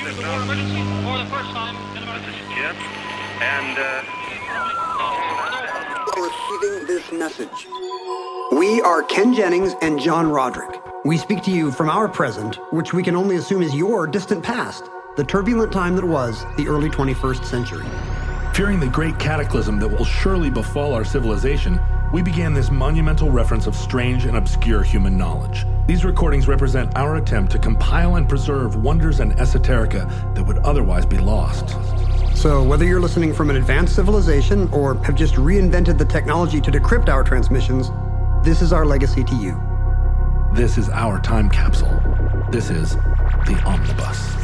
emergency for the first time in about... This is Jim, and Receiving this message. We are Ken Jennings and John Roderick. We speak to you from our present, which we can only assume is your distant past, the turbulent time that was the early 21st century. Fearing the great cataclysm that will surely befall our civilization, we began this monumental reference of strange and obscure human knowledge. These recordings represent our attempt to compile and preserve wonders and esoterica that would otherwise be lost. So whether you're listening from an advanced civilization or have just reinvented the technology to decrypt our transmissions, this is our legacy to you. This is our time capsule. This is the Omnibus.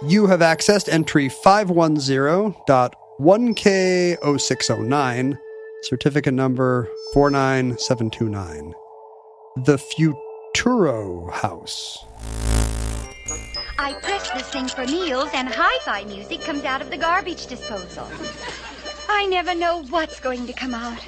You have accessed entry 510.1K0609, certificate number 49729. The Futuro House. I press this thing for meals, and hi-fi music comes out of the garbage disposal. I never know what's going to come out.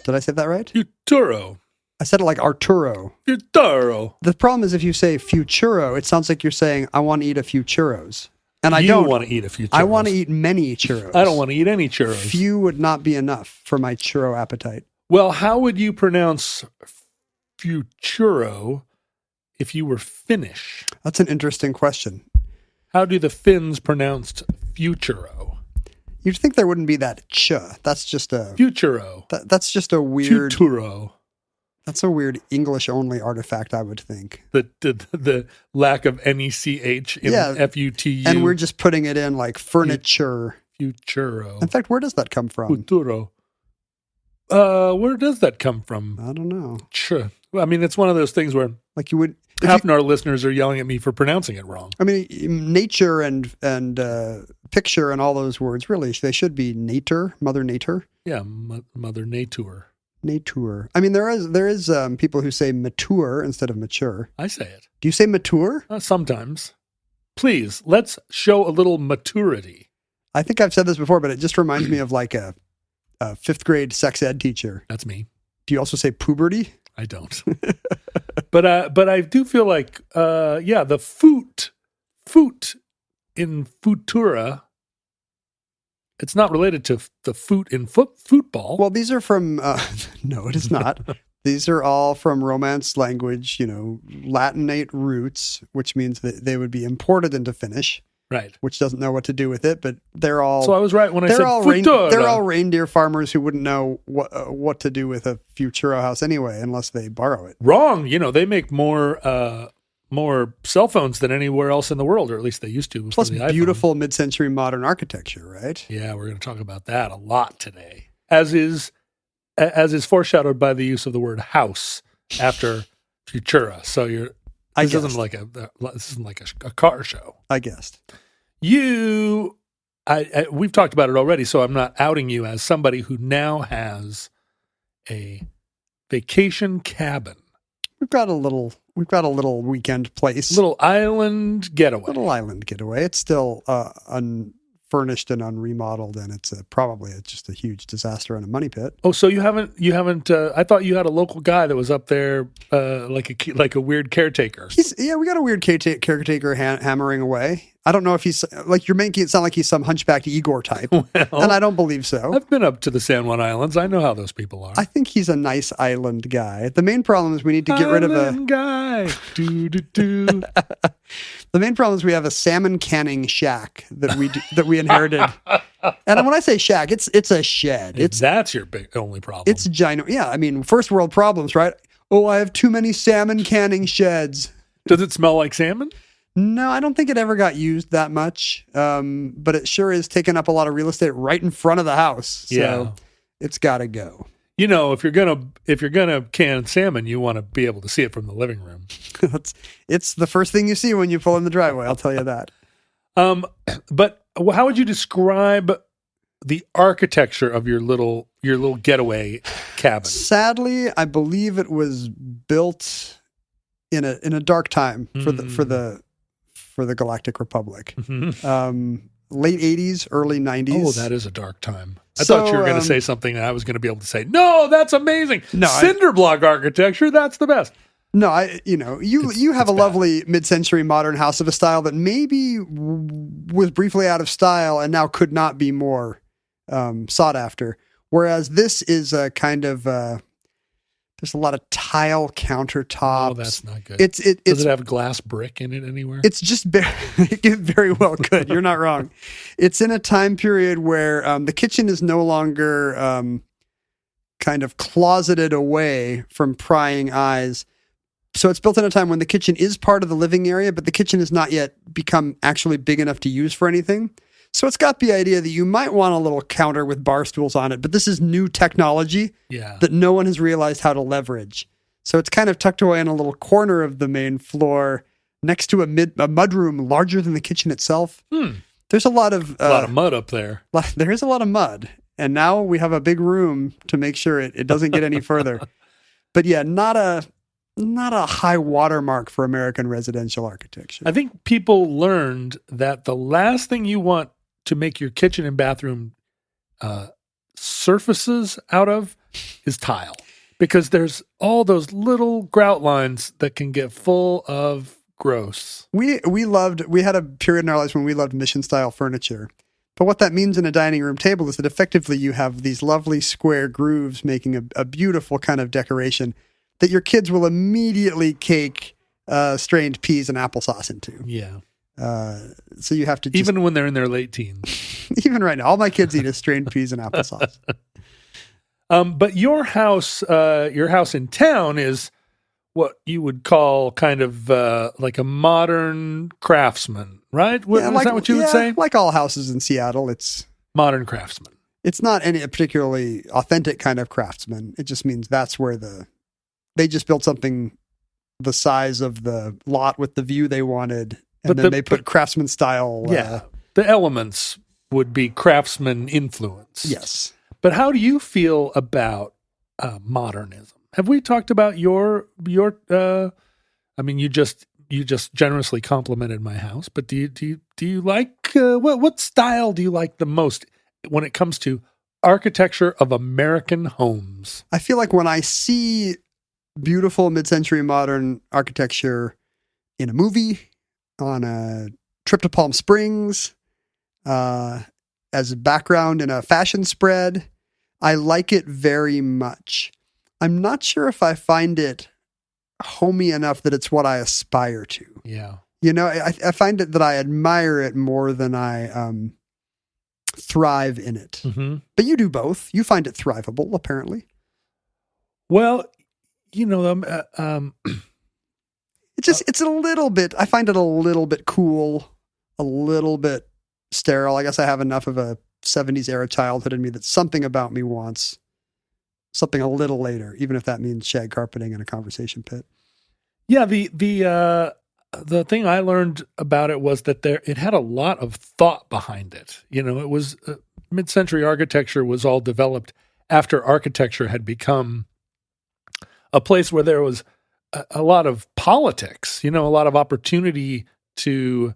Did I say that right? Futuro. I said it like Arturo. Futuro. The problem is if you say Futuro, it sounds like you're saying, I want to eat a few churros. And I don't want to eat a few churros. I want to eat many churros. I don't want to eat any churros. Few would not be enough for my churro appetite. Well, how would you pronounce Futuro if you were Finnish? That's an interesting question. How do the Finns pronounce Futuro? You'd think there wouldn't be that ch. That's just a Futuro. That's just a weird. Futuro. That's a weird English-only artifact, I would think. The lack of NECH in FUTU. And we're just putting it in like furniture. Futuro. In fact, where does that come from? Futuro. Where does that come from? I don't know. Sure. Well, I mean, it's one of those things where like you would half of our listeners are yelling at me for pronouncing it wrong. I mean, nature and picture and all those words, really, they should be nature, Mother Nature. Yeah, Mother Nature. Nature. I mean, there is people who say mature instead of mature. I say it. Do you say mature? Sometimes. Please, let's show a little maturity. I think I've said this before, but it just reminds me of like a fifth grade sex ed teacher. That's me. Do you also say puberty? I don't. but I do feel like, the foot in Futura. It's not related to the foot in football. Well, these are from, no, it is not. These are all from Romance language, Latinate roots, which means that they would be imported into Finnish. Right. Which doesn't know what to do with it, but they're all... So I was right when I said Futura. They're all reindeer farmers who wouldn't know what to do with a Futuro house anyway, unless they borrow it. Wrong. They make more cell phones than anywhere else in the world, or at least they used to. Plus beautiful mid-century modern architecture, right? Yeah, we're going to talk about that a lot today, as is foreshadowed by the use of the word house after Futura. So this isn't like a car show. I guessed. We've talked about it already, so I'm not outing you as somebody who now has a vacation cabin. We've got a little weekend place. Little island getaway. It's still unfurnished and unremodeled, and it's probably just a huge disaster and a money pit. Oh, so you haven't? I thought you had a local guy that was up there, like a weird caretaker. We got a weird caretaker hammering away. I don't know if he's like, you're making it sound like he's some hunchbacked Igor type, and I don't believe so. I've been up to the San Juan Islands. I know how those people are. I think he's a nice island guy. The main problem is we need to get rid of island guy. The main problem is we have a salmon canning shack that we inherited. And when I say shack, it's a shed. That's your only problem. It's giant. Yeah, I mean, first world problems, right? Oh, I have too many salmon canning sheds. Does it smell like salmon? No, I don't think it ever got used that much, but it sure is taking up a lot of real estate right in front of the house. So it's got to go. If you're gonna can salmon, you want to be able to see it from the living room. It's the first thing you see when you pull in the driveway. I'll tell you that. But how would you describe the architecture of your little getaway cabin? Sadly, I believe it was built in a dark time for the Galactic Republic. Late 80s, early 90s. Oh, that is a dark time. I thought you were going to say something and I was going to be able to say, no, that's amazing. No, cinder block architecture, that's the best. No, you have a lovely mid-century modern house of a style that maybe was briefly out of style and now could not be more sought after. Whereas this is a kind of there's a lot of tile countertops. Oh, that's not good. Does it have glass brick in it anywhere? It's just it very well could. You're not wrong. It's in a time period where the kitchen is no longer kind of closeted away from prying eyes. So it's built in a time when the kitchen is part of the living area, but the kitchen has not yet become actually big enough to use for anything. So it's got the idea that you might want a little counter with bar stools on it, but this is new technology that no one has realized how to leverage. So it's kind of tucked away in a little corner of the main floor next to a mudroom larger than the kitchen itself. There's a lot of mud up there. There is a lot of mud. And now we have a big room to make sure it doesn't get any further. But yeah, not a high watermark for American residential architecture. I think people learned that the last thing you want to make your kitchen and bathroom surfaces out of is tile, because there's all those little grout lines that can get full of gross. We had a period in our lives when we loved mission style furniture. But what that means in a dining room table is that effectively you have these lovely square grooves making a beautiful kind of decoration that your kids will immediately cake strained peas and applesauce into. Yeah. So you have to even when they're in their late teens. Even right now, all my kids eat is strained peas and applesauce. But your house in town is what you would call kind of like a modern craftsman, right? Is that what you would say? Like all houses in Seattle, it's modern craftsman. It's not any particularly authentic kind of craftsman. It just means that's where they just built something the size of the lot with the view they wanted, and then they put craftsman style. The elements would be craftsman influence. Yes. But how do you feel about modernism? Have we talked about your? I mean, you just generously complimented my house, but do you like what style do you like the most when it comes to architecture of American homes? I feel like when I see beautiful mid-century modern architecture in a movie, on a trip to Palm Springs, as a background in a fashion spread, I like it very much. I'm not sure if I find it homey enough that it's what I aspire to. Yeah. I find it that I admire it more than I thrive in it. Mm-hmm. But you do both. You find it thrivable, apparently. Well, it's a little bit, I find it a little bit cool, a little bit sterile. I guess I have enough of a 70s era childhood in me that something about me wants something a little later, even if that means shag carpeting and a conversation pit. Yeah, the thing I learned about it was that it had a lot of thought behind it. It was mid-century architecture was all developed after architecture had become a place where there was a lot of politics, a lot of opportunity to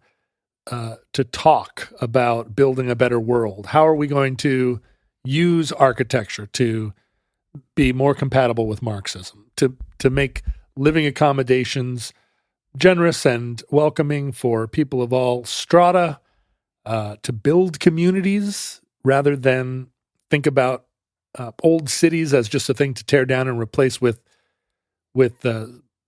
talk about building a better world. How are we going to use architecture to be more compatible with Marxism, to make living accommodations generous and welcoming for people of all strata, to build communities rather than think about old cities as just a thing to tear down and replace with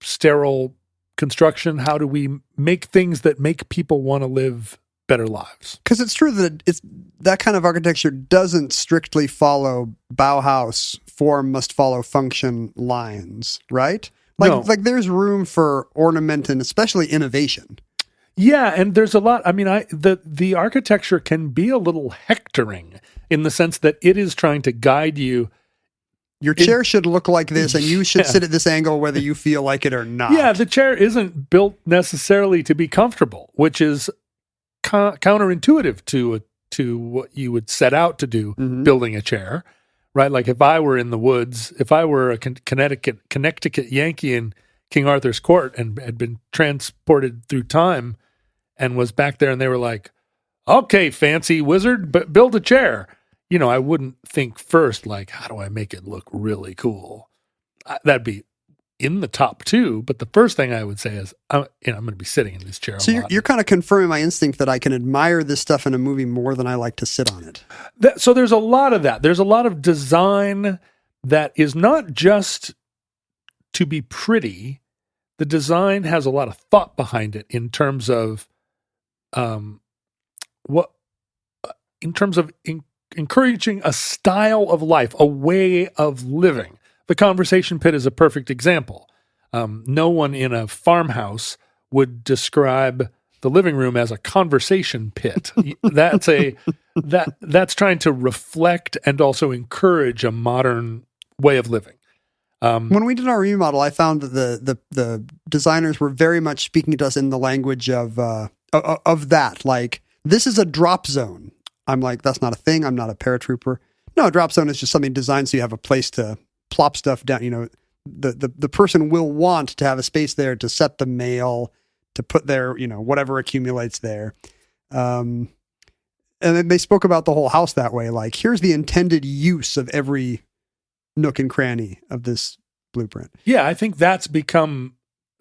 sterile construction. How do we make things that make people want to live better lives? Because it's true that that kind of architecture doesn't strictly follow Bauhaus form must follow function lines, right? Like there's room for ornament and especially innovation. Yeah, and there's a lot. I mean, the architecture can be a little hectoring in the sense that it is trying to guide you. Your chair should look like this, and you should sit at this angle whether you feel like it or not. Yeah, the chair isn't built necessarily to be comfortable, which is counterintuitive to what you would set out to do Mhm. building a chair, right? Like if I were in the woods, if I were a Connecticut Yankee in King Arthur's court and had been transported through time and was back there and they were like, okay, fancy wizard, but build a chair. You know, I wouldn't think first, like, how do I make it look really cool? That'd be in the top two, but the first thing I would say is, I'm going to be sitting in this chair. So you're kind of confirming my instinct that I can admire this stuff in a movie more than I like to sit on it. So there's a lot of that. There's a lot of design that is not just to be pretty. The design has a lot of thought behind it in terms of encouraging a style of life, a way of living. The conversation pit is a perfect example. No one in a farmhouse would describe the living room as a conversation pit. That's trying to reflect and also encourage a modern way of living. When we did our remodel, I found that the designers were very much speaking to us in the language of that. Like, this is a drop zone. I'm like, that's not a thing. I'm not a paratrooper. No, a drop zone is just something designed so you have a place to plop stuff down. You know, the person will want to have a space there to set the mail, to put their, you know, whatever accumulates there. And then they spoke about the whole house that way. Like, here's the intended use of every nook and cranny of this blueprint. Yeah, I think that's become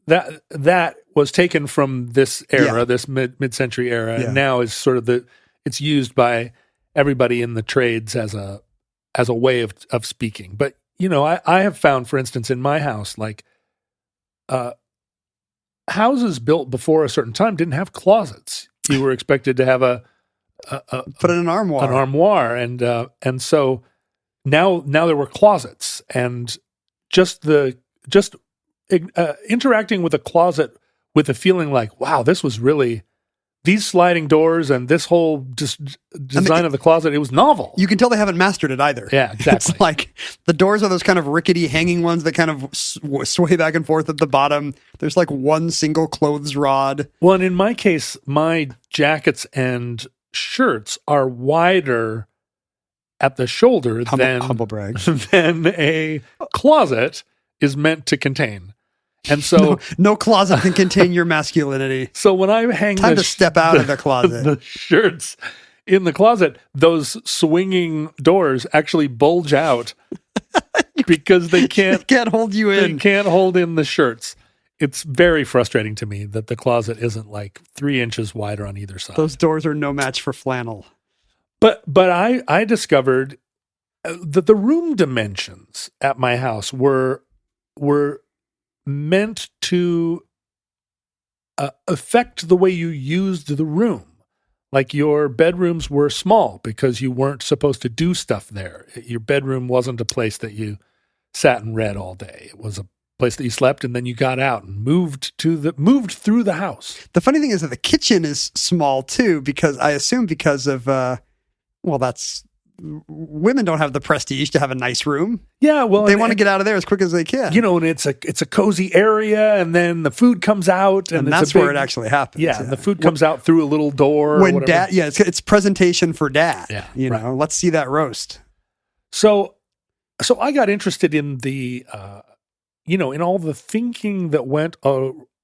that was taken from this era, this mid-century era, and now is sort of it's used by everybody in the trades as a way of speaking. But you know, I have found, for instance, in my house, like houses built before a certain time didn't have closets. You were expected to have put in an armoire, and so now there were closets, and just interacting with a closet with a feeling like, wow, this was really, these sliding doors and this whole design of the closet, it was novel. You can tell they haven't mastered it either. Yeah, exactly. It's like the doors are those kind of rickety hanging ones that kind of sway back and forth at the bottom. There's like one single clothes rod. Well, and in my case, my jackets and shirts are wider at the shoulder humble brag. than a closet is meant to contain. And so no closet can contain your masculinity. So when I hang time to step out of the closet. The shirts in the closet, those swinging doors actually bulge out because they can't hold you in. They can't hold in the shirts. It's very frustrating to me that the closet isn't like 3 inches wider on either side. Those doors are no match for flannel. But I discovered that the room dimensions at my house were meant to affect the way you used the room. Like your bedrooms were small because you weren't supposed to do stuff there. Your bedroom wasn't a place that you sat and read all day. It was a place that you slept, and then you got out and moved through the house. The funny thing is that the kitchen is small too, because I assume because of women don't have the prestige to have a nice room. Yeah, well, they want to get out of there as quick as they can. You know, and it's a cozy area, and then the food comes out, and that's where it actually happens. Yeah, and the food comes out through a little door. When dad, it's presentation for dad. Yeah, you know, let's see that roast. So I got interested in the, in all the thinking that went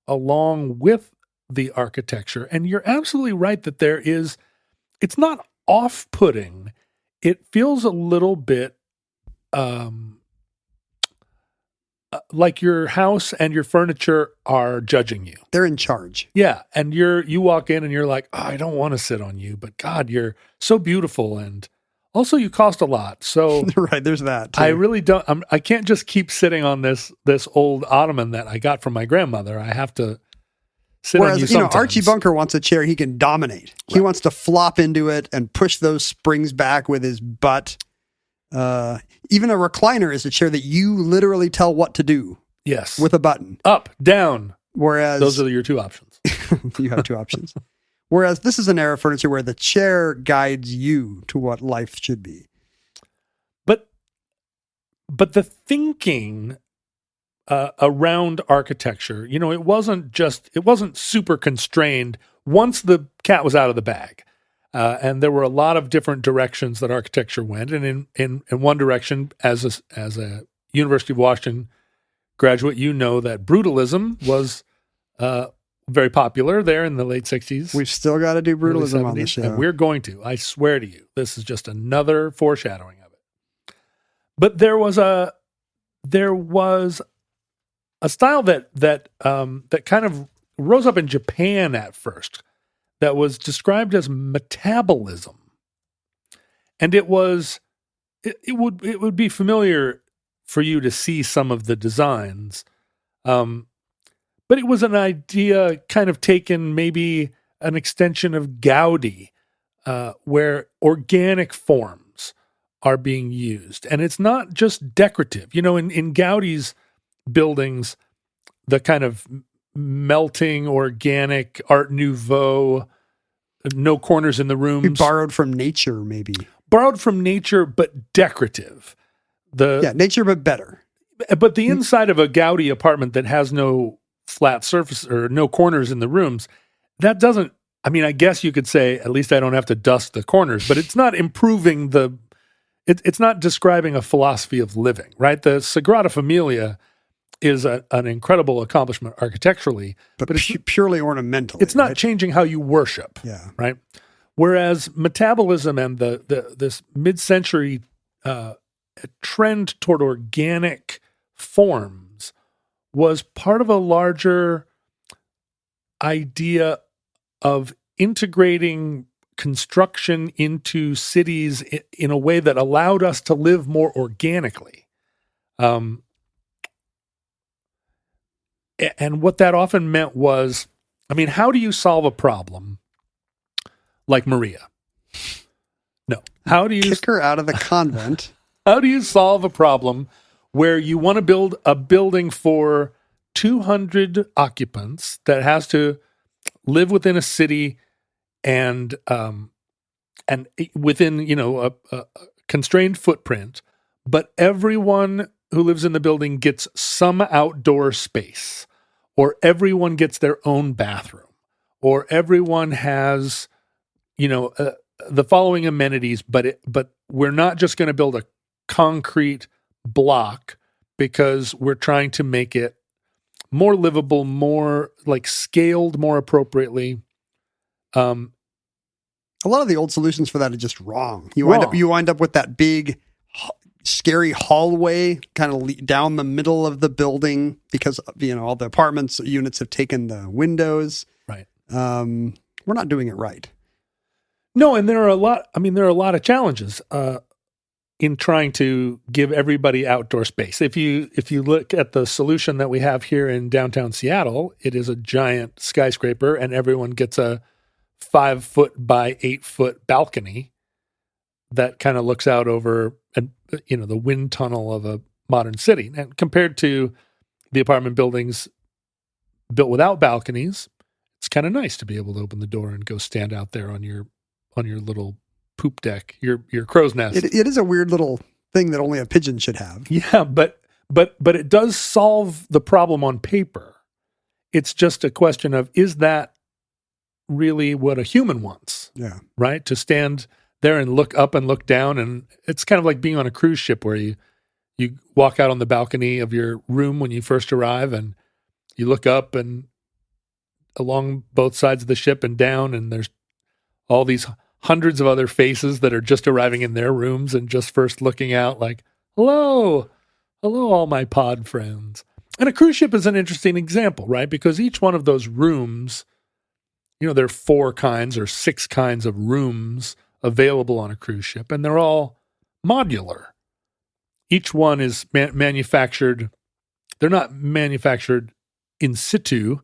along with the architecture, and you're absolutely right that it's not off-putting. It feels a little bit like your house and your furniture are judging you. They're in charge. Yeah, and you walk in and you're like, oh, I don't want to sit on you, but God, you're so beautiful, and also you cost a lot. So right, there's that too. I really don't. I can't just keep sitting on this old ottoman that I got from my grandmother. I have to. Whereas, Archie Bunker wants a chair he can dominate. Right. He wants to flop into it and push those springs back with his butt. Even a recliner is a chair that you literally tell what to do. Yes. With a button. Up, down. Whereas... those are your two options. You have two options. Whereas this is an era of furniture where the chair guides you to what life should be. But the thinking... around architecture, it wasn't super constrained once the cat was out of the bag. And there were a lot of different directions that architecture went. And in one direction, as a University of Washington graduate, you know that brutalism was very popular there in the late 60s. We've still got to do early brutalism on the 70s, show. and we're going to. I swear to you, this is just another foreshadowing of it. But there was a style that kind of rose up in Japan at first that was described as metabolism, and it would be familiar for you to see some of the designs, but it was an idea kind of taken, maybe an extension of Gaudi, where organic forms are being used, and it's not just decorative. In Gaudi's buildings, the kind of melting organic Art Nouveau, no corners in the rooms. We borrowed from nature, maybe. Borrowed from nature, but decorative. Nature, but better. But the inside of a Gaudi apartment that has no flat surface or no corners in the rooms, that doesn't, I guess you could say, at least I don't have to dust the corners, but it's not improving it's not describing a philosophy of living, right? The Sagrada Familia is an incredible accomplishment architecturally, but it's purely ornamental. It's not changing how you worship, right? Whereas metabolism and this mid-century trend toward organic forms was part of a larger idea of integrating construction into cities in a way that allowed us to live more organically. And what that often meant was, how do you solve a problem like Maria? No. How do you kick her out of the convent? How do you solve a problem where you want to build a building for 200 occupants that has to live within a city and within a constrained footprint, but everyone who lives in the building gets some outdoor space, or everyone gets their own bathroom, or everyone has the following amenities, but we're not just going to build a concrete block because we're trying to make it more livable, more like scaled more appropriately. A lot of the old solutions for that are just wrong. You wind up with that big, scary hallway kind of down the middle of the building because all the apartments units have taken the windows. Right. We're not doing it right. No, and there are a lot of challenges in trying to give everybody outdoor space. If you look at the solution that we have here in downtown Seattle, it is a giant skyscraper and everyone gets a 5-foot by 8-foot balcony that kind of looks out over the wind tunnel of a modern city. And compared to the apartment buildings built without balconies, it's kind of nice to be able to open the door and go stand out there on your little poop deck, your crow's nest. It is a weird little thing that only a pigeon should have. Yeah, but it does solve the problem on paper. It's just a question of, is that really what a human wants? Yeah. Right? To stand there and look up and look down, and it's kind of like being on a cruise ship where you walk out on the balcony of your room when you first arrive and you look up and along both sides of the ship and down, and there's all these hundreds of other faces that are just arriving in their rooms and just first looking out like, hello, all my pod friends. And a cruise ship is an interesting example, right? Because each one of those rooms, there are 4 kinds or 6 kinds of rooms available on a cruise ship, and they're all modular. Each one is manufactured. They're not manufactured in situ.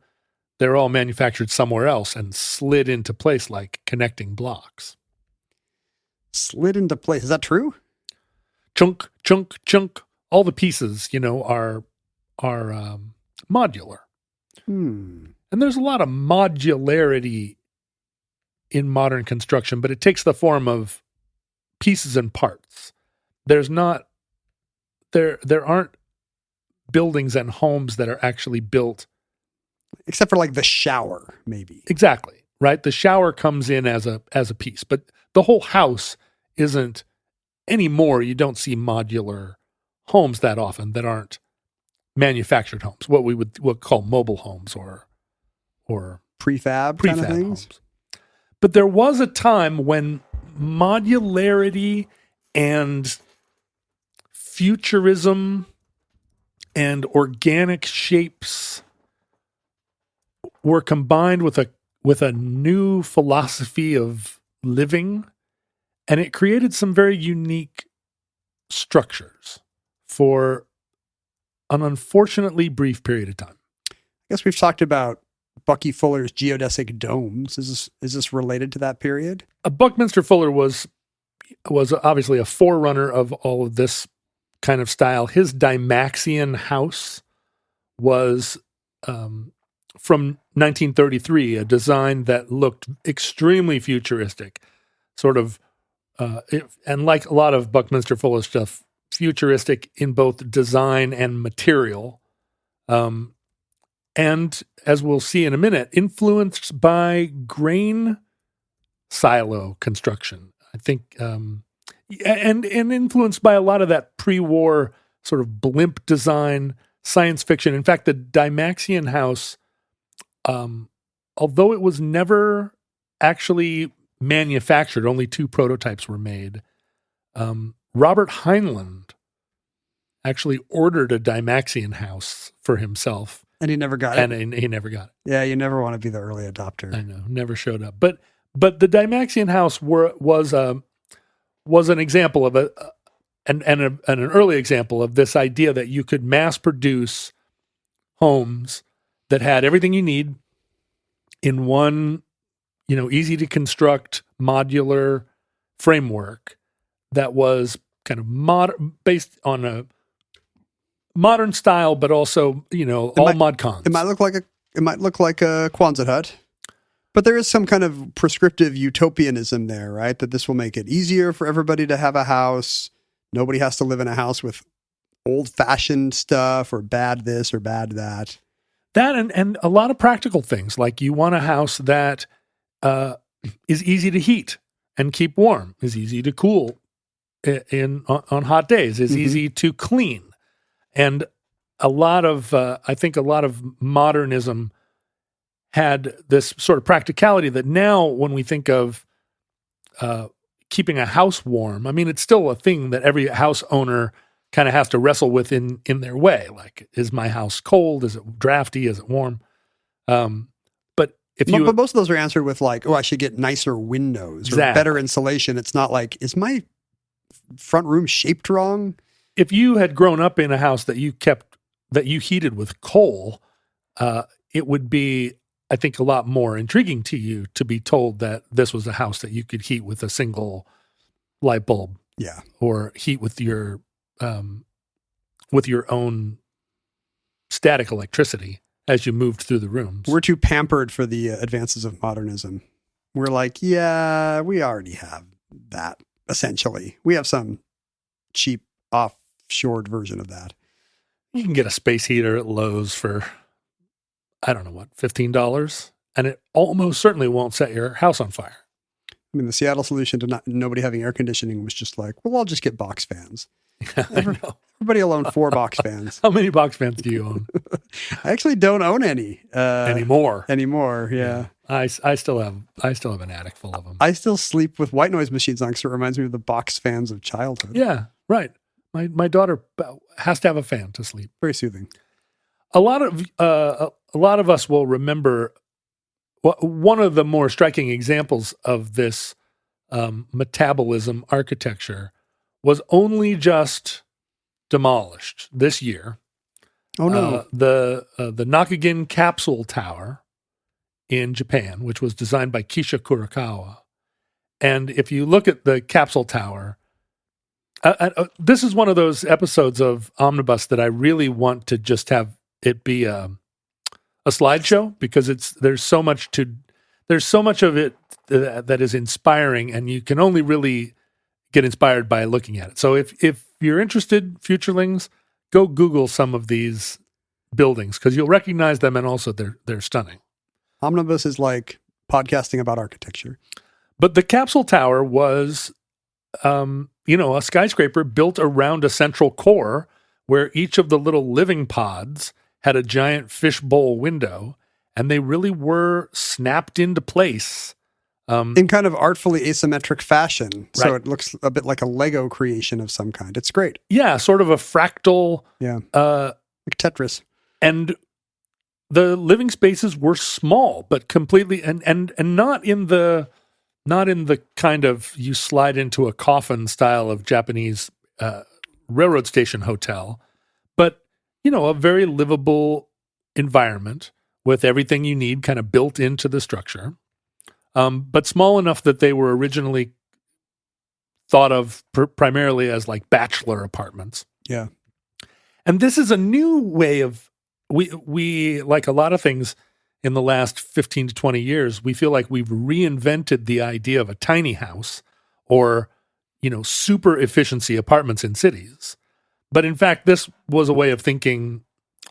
They're all manufactured somewhere else and slid into place like connecting blocks. Slid into place. Is that true? Chunk, chunk, chunk. All the pieces, are modular. And there's a lot of modularity in modern construction, but it takes the form of pieces and parts. There aren't buildings and homes that are actually built. Except for like the shower, maybe. Exactly. right? The shower comes in as a piece, but the whole house isn't anymore. You don't see modular homes that often that aren't manufactured homes, what we would call mobile homes or Prefab kind of things. homes. But there was a time when modularity and futurism and organic shapes were combined with a new philosophy of living, and it created some very unique structures for an unfortunately brief period of time. I guess we've talked about Bucky Fuller's geodesic domes. Is this related to that period? Buckminster Fuller was obviously a forerunner of all of this kind of style. His Dymaxion house was from 1933, a design that looked extremely futuristic, sort of, and like a lot of Buckminster Fuller stuff, futuristic in both design and material. And as we'll see in a minute, influenced by grain silo construction, I think, and influenced by a lot of that pre-war sort of blimp design, science fiction. In fact, the Dymaxion house, although it was never actually manufactured, only 2 prototypes were made. Robert Heinlein actually ordered a Dymaxion house for himself. And he never got it. And he never got it. Yeah, you never want to be the early adopter. I know, never showed up. But the Dymaxion house was an example of an early example of this idea that you could mass produce homes that had everything you need in one, easy to construct modular framework that was kind of based on a modern style, but also, all mod cons. It might look like a Quonset hut, but there is some kind of prescriptive utopianism there, right? That this will make it easier for everybody to have a house. Nobody has to live in a house with old-fashioned stuff or bad this or bad that. That and a lot of practical things, like you want a house that is easy to heat and keep warm, is easy to cool on hot days, is easy to clean. And I think a lot of modernism had this sort of practicality that now when we think of keeping a house warm, I mean, it's still a thing that every house owner kind of has to wrestle with in their way. Like, is my house cold? Is it drafty? Is it warm? But most of those are answered with like, oh, I should get nicer windows or better insulation. It's not like, is my front room shaped wrong? If you had grown up in a house that you heated with coal, it would be, I think, a lot more intriguing to you to be told that this was a house that you could heat with a single light bulb. Yeah. Or heat with your own static electricity as you moved through the rooms. We're too pampered for the advances of modernism. We're like, yeah, we already have that, essentially. We have some cheap offshored version of that. You can get a space heater at Lowe's for, I don't know what, $15, and it almost certainly won't set your house on fire. I mean, the Seattle solution to nobody having air conditioning was just like, well, I'll just get box fans. Everybody will own 4 box fans. How many box fans do you own? I actually don't own any anymore. Yeah. I still have an attic full of them. I still sleep with white noise machines on because it reminds me of the box fans of childhood. Yeah, right. My daughter has to have a fan to sleep. Very soothing. A lot of us will remember one of the more striking examples of this metabolism architecture was only just demolished this year. Oh no! The Nakagin Capsule Tower in Japan, which was designed by Kisha Kurokawa, and if you look at the Capsule Tower, this is one of those episodes of Omnibus that I really want to just have it be a slideshow, because there's so much of it that is inspiring, and you can only really get inspired by looking at it. So if you're interested, futurelings, go Google some of these buildings because you'll recognize them, and also they're stunning. Omnibus is like podcasting about architecture. But the capsule tower was, a skyscraper built around a central core where each of the little living pods had a giant fishbowl window, and they really were snapped into place. In kind of artfully asymmetric fashion. So Right. it looks a bit like a Lego creation of some kind. It's great. Yeah, sort of a fractal. Yeah. Uh, Like Tetris. and the living spaces were small, but completely and not in the kind of you slide into a coffin style of Japanese railroad station hotel, but a very livable environment with everything you need kind of built into the structure, but small enough that they were originally thought of primarily as like bachelor apartments. Yeah. And this is a new way of we like a lot of things in the last 15 to 20 years, we feel like we've reinvented the idea of a tiny house or, super efficiency apartments in cities. But in fact, this was a way of thinking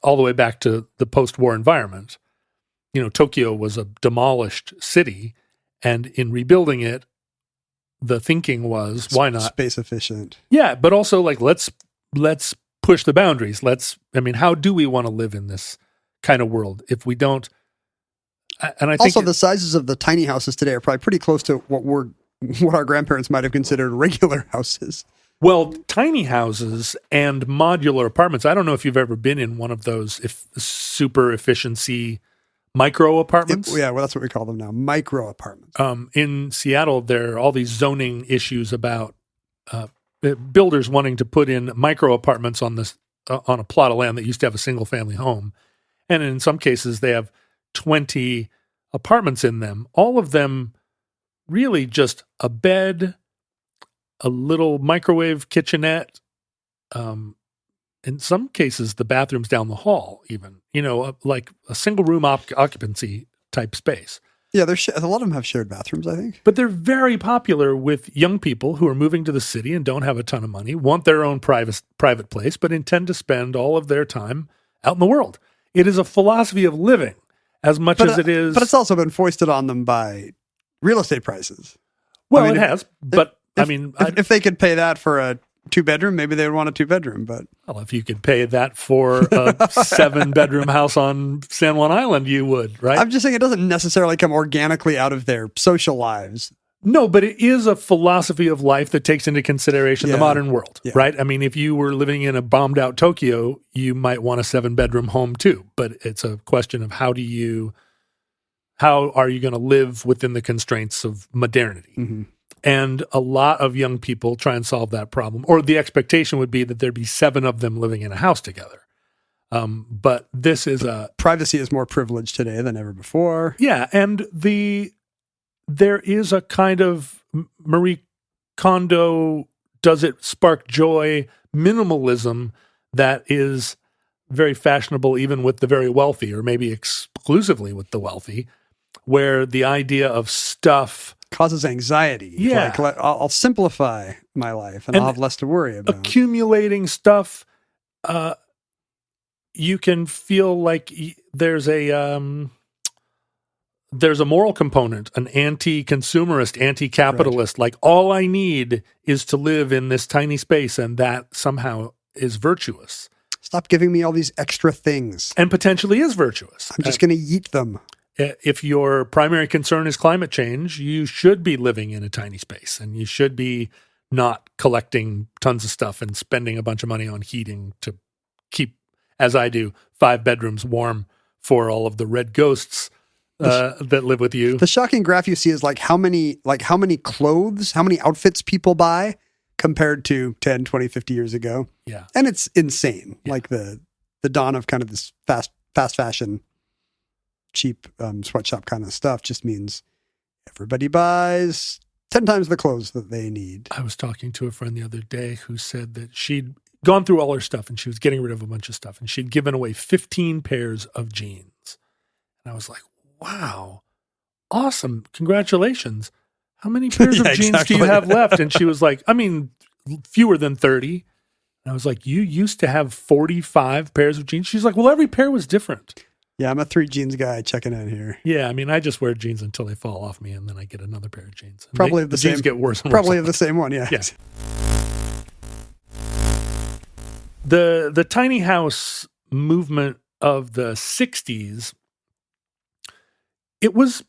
all the way back to the post-war environment. Tokyo was a demolished city, and in rebuilding it, the thinking was, why not? Space efficient. Yeah, but also like, let's push the boundaries. How do we want to live in this kind of world if we don't? And I think Also, the sizes of the tiny houses today are probably pretty close to what our grandparents might have considered regular houses. Well, tiny houses and modular apartments. I don't know if you've ever been in one of those super efficiency micro apartments. Well, that's what we call them now, micro apartments. In Seattle, there are all these zoning issues about builders wanting to put in micro apartments on a plot of land that used to have a single family home. And in some cases, they have 20 apartments in them, all of them really just a bed, a little microwave kitchenette. In some cases, the bathroom's down the hall, even, like a single room occupancy type space. Yeah, a lot of them have shared bathrooms, I think. But they're very popular with young people who are moving to the city and don't have a ton of money, want their own private place, but intend to spend all of their time out in the world. It is a philosophy of living as much as it is. But it's also been foisted on them by real estate prices. Well, it has. But if they could pay that for a 2-bedroom, maybe they would want a 2-bedroom. But if you could pay that for a 7-bedroom house on San Juan Island, you would, right? I'm just saying it doesn't necessarily come organically out of their social lives. No, but it is a philosophy of life that takes into consideration the modern world, right? If you were living in a bombed out Tokyo, you might want a 7-bedroom home too. But it's a question of how are you going to live within the constraints of modernity? Mm-hmm. And a lot of young people try and solve that problem, or the expectation would be that there'd be 7 of them living in a house together. But this is privacy is more privileged today than ever before. Yeah, and there is a kind of Marie Kondo, does it spark joy, minimalism that is very fashionable even with the very wealthy, or maybe exclusively with the wealthy, where the idea of stuff causes anxiety. Yeah. Like, I'll simplify my life and I'll have less to worry about. Accumulating stuff, you can feel like there's a moral component, an anti-consumerist, anti-capitalist. Right. Like, all I need is to live in this tiny space, and that somehow is virtuous. Stop giving me all these extra things. And potentially is virtuous. I'm just going to yeet them. If your primary concern is climate change, you should be living in a tiny space, and you should be not collecting tons of stuff and spending a bunch of money on heating to keep, as I do, 5 bedrooms warm for all of the red ghosts that live with you. The shocking graph you see is how many clothes, how many outfits people buy compared to 10, 20, 50 years ago. Yeah. And it's insane. Yeah. Like the dawn of kind of this fast fashion, cheap sweatshop kind of stuff just means everybody buys 10 times the clothes that they need. I was talking to a friend the other day who said that she'd gone through all her stuff and she was getting rid of a bunch of stuff, and she'd given away 15 pairs of jeans. And I was like, wow, awesome. Congratulations. How many pairs of jeans do you have left? And she was like, fewer than 30. And I was like, you used to have 45 pairs of jeans? She's like, well, every pair was different. Yeah, I'm a 3 jeans guy checking in here. Yeah, I mean, I just wear jeans until they fall off me, and then I get another pair of jeans. And Probably the jeans get worse and worse. Probably of the same one, yeah. Yes. The tiny house movement of the 60s, it was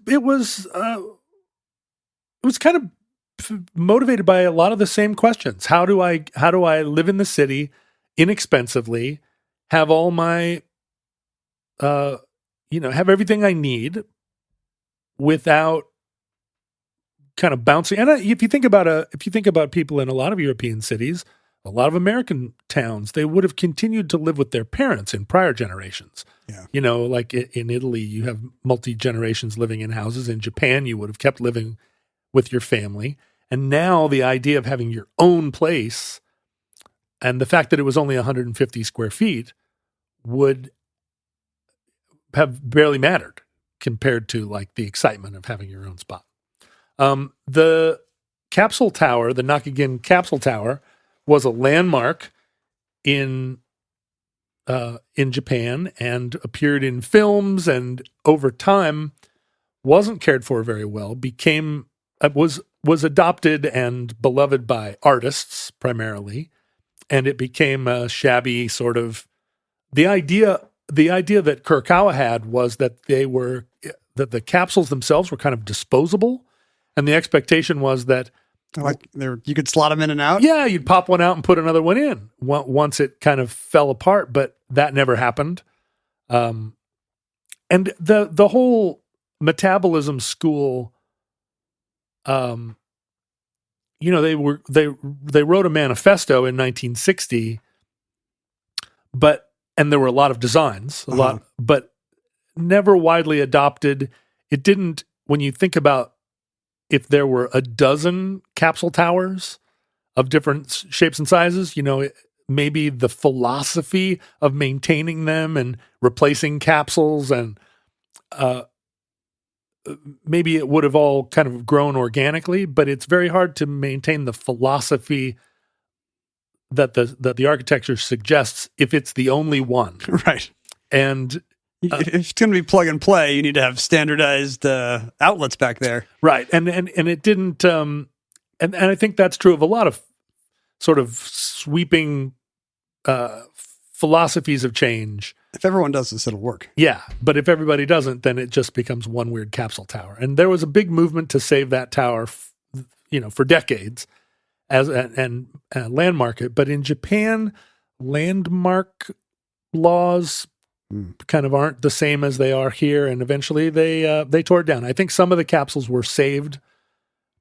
kind of motivated by a lot of the same questions. How do I live in the city inexpensively, have all my have everything I need without kind of bouncing. And if you think about people in a lot of European cities, a lot of American towns, they would have continued to live with their parents in prior generations. Yeah. Like in Italy, you have multi-generations living in houses. In Japan, you would have kept living with your family. And now the idea of having your own place and the fact that it was only 150 square feet would have barely mattered compared to like the excitement of having your own spot. The capsule tower, the Nakagin capsule tower, was a landmark in Japan and appeared in films, and over time wasn't cared for very well. Was adopted and beloved by artists primarily, and it became a shabby sort of. The idea that Kurokawa had was that that the capsules themselves were kind of disposable, and the expectation was that you could slot them in and out. Yeah, you'd pop one out and put another one in once it kind of fell apart, but that never happened. And the whole metabolism school, they wrote a manifesto in 1960, and there were a lot of designs, but never widely adopted. It didn't. When you think about if there were a dozen capsule towers of different shapes and sizes, maybe the philosophy of maintaining them and replacing capsules and maybe it would have all kind of grown organically, but it's very hard to maintain the philosophy that the architecture suggests if it's the only one. Right. And if it's going to be plug and play, you need to have standardized outlets back there. Right. And it didn't, and I think that's true of a lot of sort of sweeping philosophies of change. If everyone does this, it'll work. Yeah. But if everybody doesn't, then it just becomes one weird capsule tower. And there was a big movement to save that tower, for decades and landmark it. But in Japan, landmark laws kind of aren't the same as they are here, and eventually they tore it down. I think some of the capsules were saved,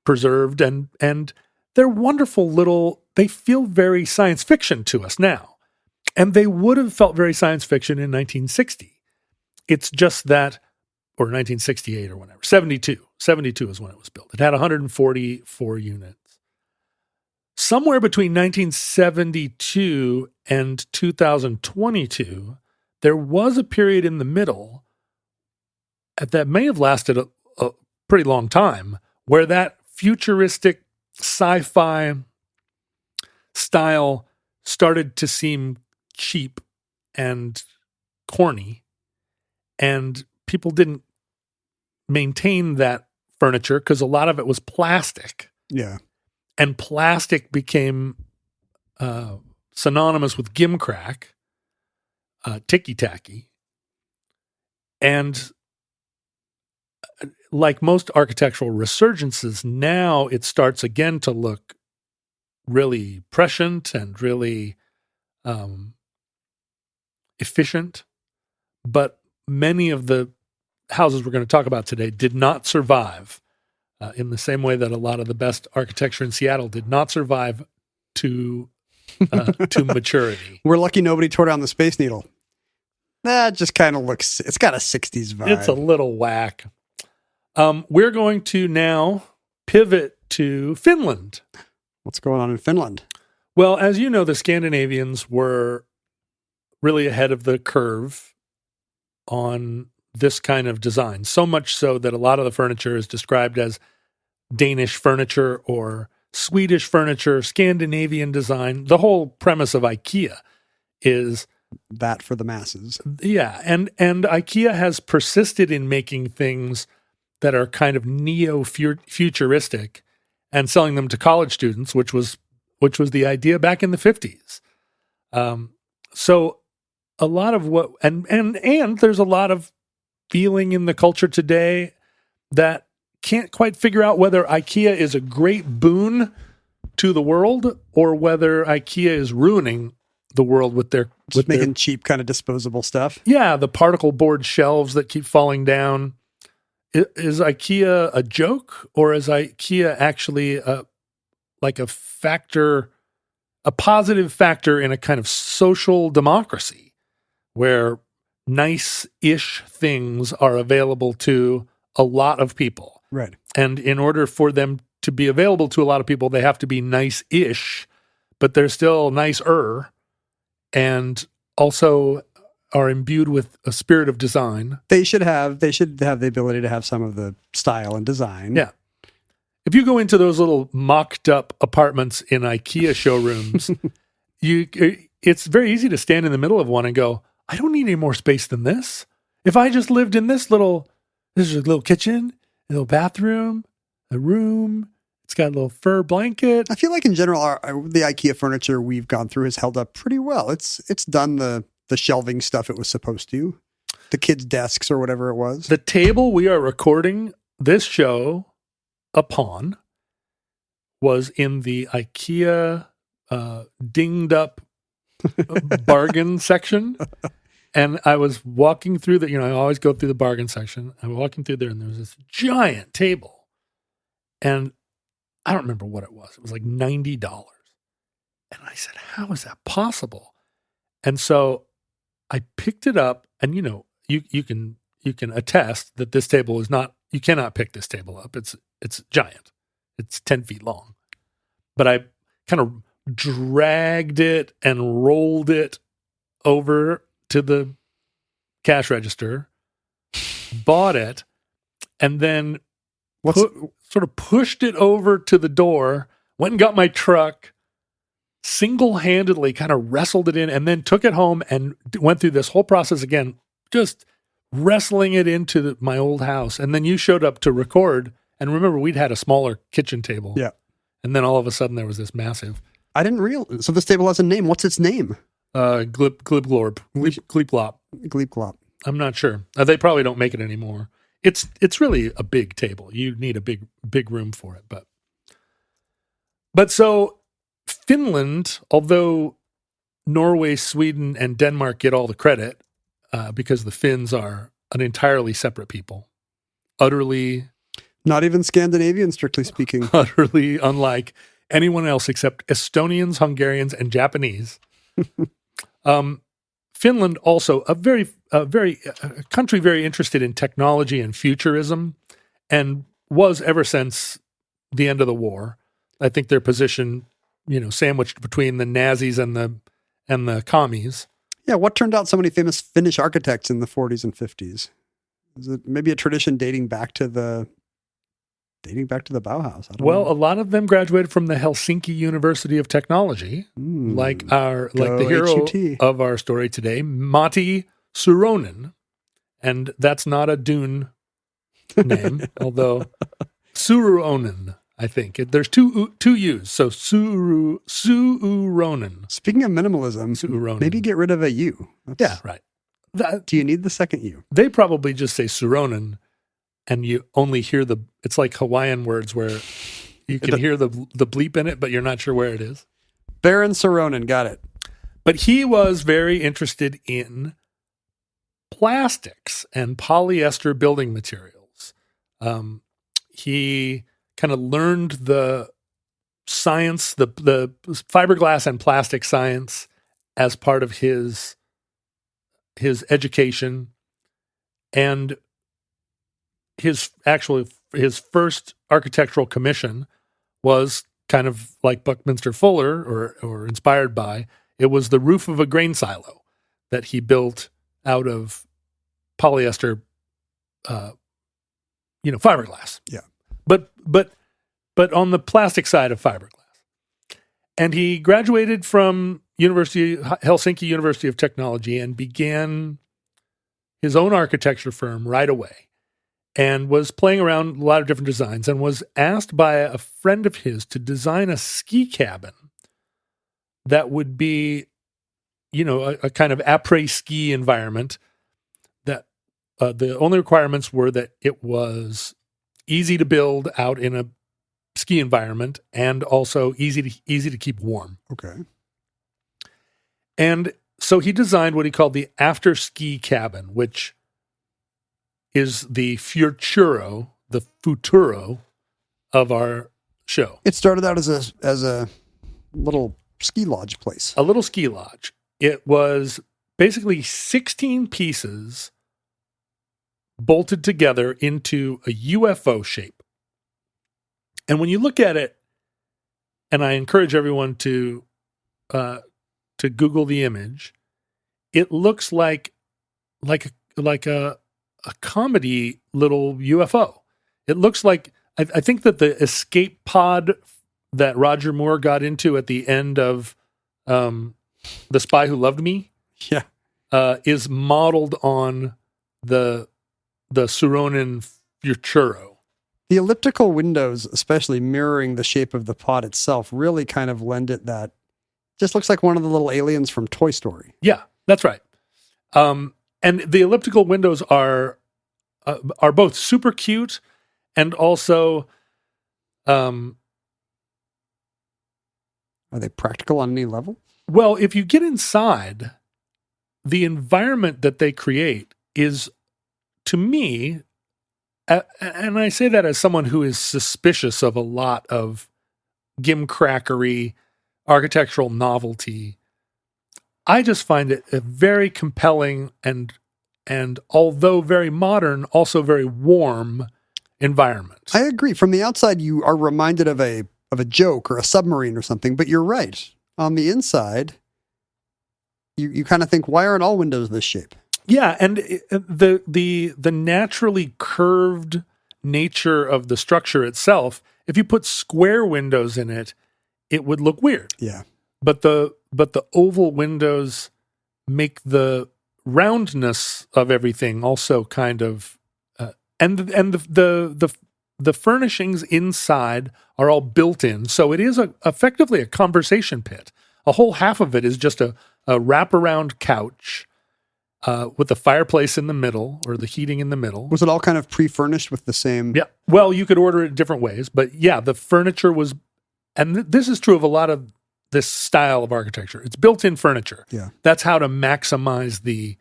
preserved, and they're wonderful they feel very science fiction to us now. And they would have felt very science fiction in 1960. It's just that, or 1968 or whatever, 72. 72 is when it was built. It had 144 units. Somewhere between 1972 and 2022, there was a period in the middle that may have lasted a pretty long time where that futuristic sci-fi style started to seem cheap and corny, and people didn't maintain that furniture because a lot of it was plastic. Yeah. And plastic became synonymous with gimcrack, ticky-tacky. And like most architectural resurgences, now it starts again to look really prescient and really efficient. But many of the houses we're going to talk about today did not survive in the same way that a lot of the best architecture in Seattle did not survive to maturity. We're lucky nobody tore down the Space Needle. That just kind of looks, it's got a 60s vibe. It's a little whack. We're going to now pivot to Finland. What's going on in Finland? Well, as you know, the Scandinavians were really ahead of the curve on this kind of design. So much so that a lot of the furniture is described as Danish furniture or Swedish furniture, Scandinavian design. The whole premise of IKEA is that for the masses. Yeah, and IKEA has persisted in making things that are kind of neo-futuristic and selling them to college students, which was the idea back in the 50s. So a lot of what and there's a lot of feeling in the culture today that can't quite figure out whether IKEA is a great boon to the world or whether IKEA is ruining the world with making cheap kind of disposable stuff. Yeah, the particle board shelves that keep falling down. Is IKEA a joke, or is IKEA actually a positive factor in a kind of social democracy where nice-ish things are available to a lot of people? Right. And in order for them to be available to a lot of people, they have to be nice-ish, but they're still nicer, and also are imbued with a spirit of design. They should have the ability to have some of the style and design. Yeah. If you go into those little mocked up apartments in IKEA showrooms, it's very easy to stand in the middle of one and go, I don't need any more space than this. If I just lived in this is a little kitchen, a little bathroom, a room. It's got a little fur blanket. I feel like in general, the IKEA furniture we've gone through has held up pretty well. It's done the shelving stuff it was supposed to, the kids' desks or whatever it was. The table we are recording this show upon was in the IKEA dinged up bargain section. And I was walking through I always go through the bargain section. I was walking through there and there was this giant table. And I don't remember what it was. It was like $90. And I said, how is that possible? And so I picked it up, and you can attest that this table is not, you cannot pick this table up. It's giant. It's 10 feet long. But I kind of dragged it and rolled it over to the cash register, bought it, and then sort of pushed it over to the door, went and got my truck, single-handedly kind of wrestled it in, and then took it home and went through this whole process again, just wrestling it into my old house. And then you showed up to record, and remember, we'd had a smaller kitchen table. Yeah. And then all of a sudden there was this massive... I didn't realize. So this table has a name. What's its name? Glibglorb. Gleeplop. Gleeplop. I'm not sure. They probably don't make it anymore. It's really a big table. You need a big room for it. But so Finland, although Norway, Sweden, and Denmark get all the credit because the Finns are an entirely separate people, utterly... Not even Scandinavian, strictly speaking. Utterly unlike anyone else except Estonians, Hungarians, and Japanese. Finland also a country very interested in technology and futurism, and was ever since the end of the war. I think their position, sandwiched between the Nazis and the commies. Yeah, what turned out so many famous Finnish architects in the 40s and 50s? Is it maybe a tradition dating back to the Bauhaus? I don't know. A lot of them graduated from the Helsinki University of Technology, like the hero HUT. of our story today, Matti Suronen. And that's not a Dune name, although Suronen, I think. There's two U's, so Suronen. Speaking of minimalism, Suronen. Maybe get rid of a U. Yeah, right. Do you need the second U? They probably just say Suronen, and you only hear it's like Hawaiian words where you can hear the bleep in it, but you're not sure where it is. Baron Suronen, got it. But he was very interested in plastics and polyester building materials. He kind of learned the science, the fiberglass and plastic science as part of his education, and his first architectural commission was kind of like Buckminster Fuller or inspired by. It was the roof of a grain silo that he built out of polyester, fiberglass. Yeah. But on the plastic side of fiberglass. And he graduated from Helsinki University of Technology and began his own architecture firm right away, and was playing around a lot of different designs, and was asked by a friend of his to design a ski cabin that would be, a kind of après-ski environment. That the only requirements were that it was easy to build out in a ski environment, and also easy to keep warm. Okay. And so he designed what he called the after ski cabin, which is the Futuro of our show. It started out as a little ski lodge place. A little ski lodge. It was basically 16 pieces bolted together into a UFO shape. And when you look at it, and I encourage everyone to Google the image, it looks like a comedy little UFO. It looks like, I think that the escape pod that Roger Moore got into at the end of The Spy Who Loved Me, yeah, is modeled on the Suronin Futuro. The elliptical windows, especially mirroring the shape of the pod itself, really kind of lend it that. Just looks like one of the little aliens from Toy Story. Yeah, that's right. And the elliptical windows are both super cute and also. Are they practical on any level? Well, if you get inside, the environment that they create is, to me, and I say that as someone who is suspicious of a lot of gimcrackery, architectural novelty, I just find it a very compelling and although very modern, also very warm environment. I agree. From the outside, you are reminded of a joke or a submarine or something, but you're right. On the inside, you kind of think, why aren't all windows this shape? Yeah, and the naturally curved nature of the structure itself, if you put square windows in it, it would look weird. Yeah. But the oval windows make the roundness of everything also kind of and the furnishings inside are all built in, so it is effectively a conversation pit. A whole half of it is just a wraparound couch with the fireplace in the middle, or the heating in the middle. Was it all kind of pre-furnished with the same? Yeah. Well, you could order it different ways, but yeah, the furniture was, and this is true of a lot of this style of architecture. It's built-in furniture. Yeah. That's how to maximize the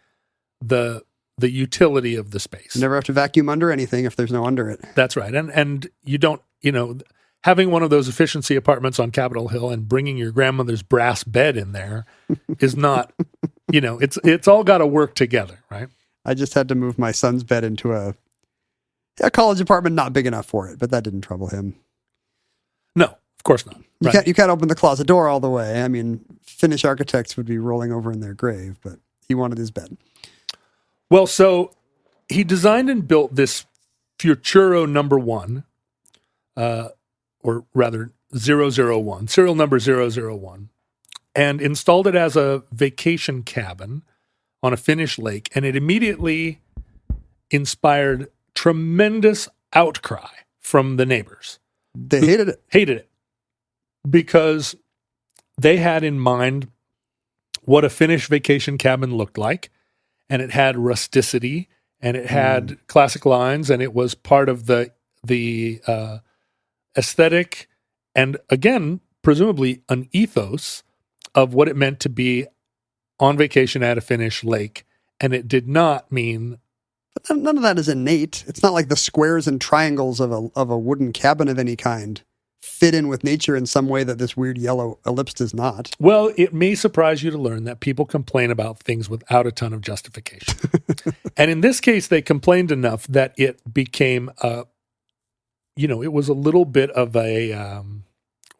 utility of the space. You never have to vacuum under anything if there's no under it. That's right. And you don't, having one of those efficiency apartments on Capitol Hill and bringing your grandmother's brass bed in there is not, it's all got to work together, right? I just had to move my son's bed into a college apartment not big enough for it, but that didn't trouble him. No, of course not. You can't open the closet door all the way. I mean, Finnish architects would be rolling over in their grave, but he wanted his bed. Well, so he designed and built this Futuro number 1, or rather 001, serial number 001, and installed it as a vacation cabin on a Finnish lake. And it immediately inspired tremendous outcry from the neighbors. They hated it. Hated it. Because they had in mind what a Finnish vacation cabin looked like. And it had rusticity, and it had classic lines, and it was part of the aesthetic, and again, presumably an ethos of what it meant to be on vacation at a Finnish lake. And it did not mean. But none of that is innate. It's not like the squares and triangles of a wooden cabin of any kind fit in with nature in some way that this weird yellow ellipse does not. Well, it may surprise you to learn that people complain about things without a ton of justification. And in this case, they complained enough that it became it was a little bit of a,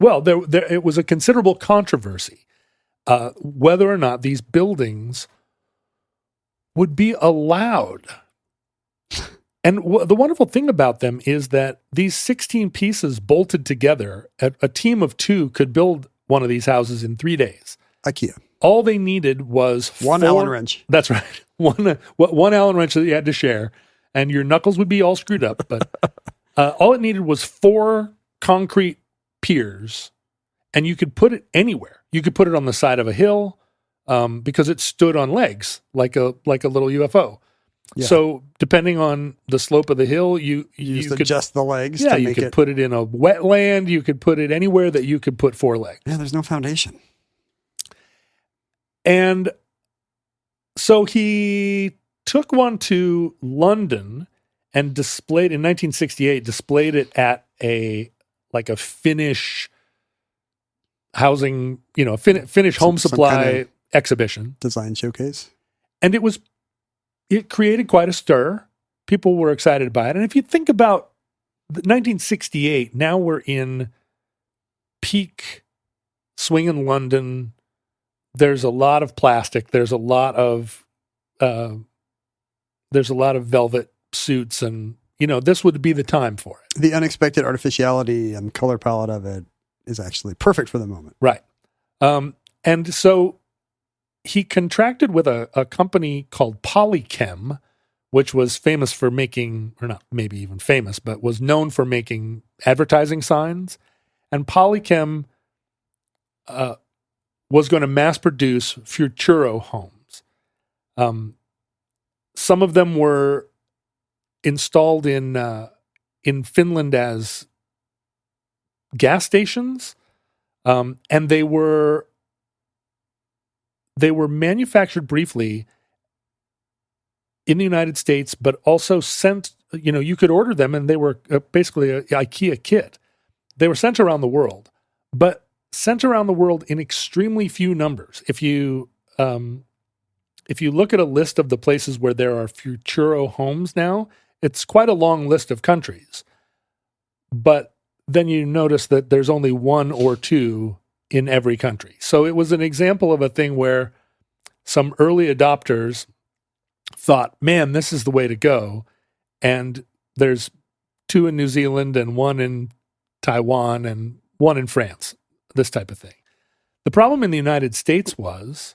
it was a considerable controversy whether or not these buildings would be allowed. And the wonderful thing about them is that these 16 pieces bolted together, a team of 2 could build one of these houses in 3 days. IKEA. All they needed was One Allen wrench. That's right. One Allen wrench that you had to share, and your knuckles would be all screwed up. But all it needed was 4 concrete piers, and you could put it anywhere. You could put it on the side of a hill because it stood on legs like a little UFO. Yeah. So depending on the slope of the hill, you could adjust the legs. Yeah, to you make could it. put it in a wetland. You could put it anywhere that you could put 4 legs. Yeah, there's no foundation. And so he took one to London and displayed in 1968. Displayed it at a Finnish housing, Finnish home supply kind of exhibition, design showcase, and it created quite a stir. People were excited by it, and if you think about 1968, now we're in peak swinging London. There's a lot of plastic. There's a lot of velvet suits, and this would be the time for it. The unexpected artificiality and color palette of it is actually perfect for the moment. Right. And so he contracted with a company called Polychem, which was famous for making, or not maybe even famous, but was known for making advertising signs. And Polychem was going to mass produce Futuro homes. Some of them were installed in Finland as gas stations, and they were manufactured briefly in the United States, but also sent. You could order them, and they were basically an IKEA kit. They were sent around the world, but sent around the world in extremely few numbers. If you look at a list of the places where there are Futuro homes now, it's quite a long list of countries. But then you notice that there's only 1 or 2 in every country. So it was an example of a thing where some early adopters thought, man, this is the way to go. And there's 2 in New Zealand and 1 in Taiwan and 1 in France, this type of thing. The problem in the United States was...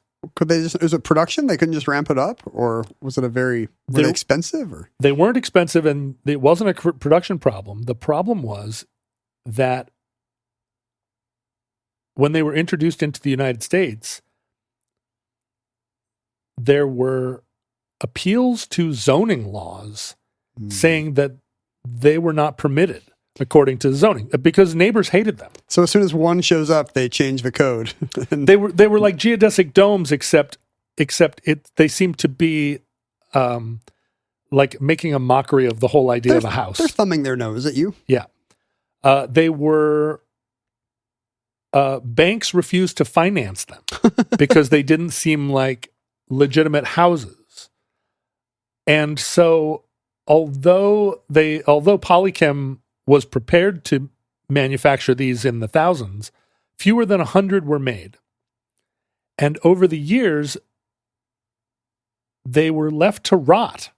is it production? They couldn't just ramp it up? Or was it were they expensive? Or? They weren't expensive, and it wasn't a production problem. The problem was that when they were introduced into the United States, there were appeals to zoning laws saying that they were not permitted according to zoning because neighbors hated them. So as soon as one shows up, they change the code. They were like geodesic domes, except they seem to be like making a mockery of the whole idea of a house. They're thumbing their nose at you. Yeah. They were, banks refused to finance them because they didn't seem like legitimate houses. And so although Polychem was prepared to manufacture these in the thousands, fewer than 100 were made. And over the years, they were left to rot.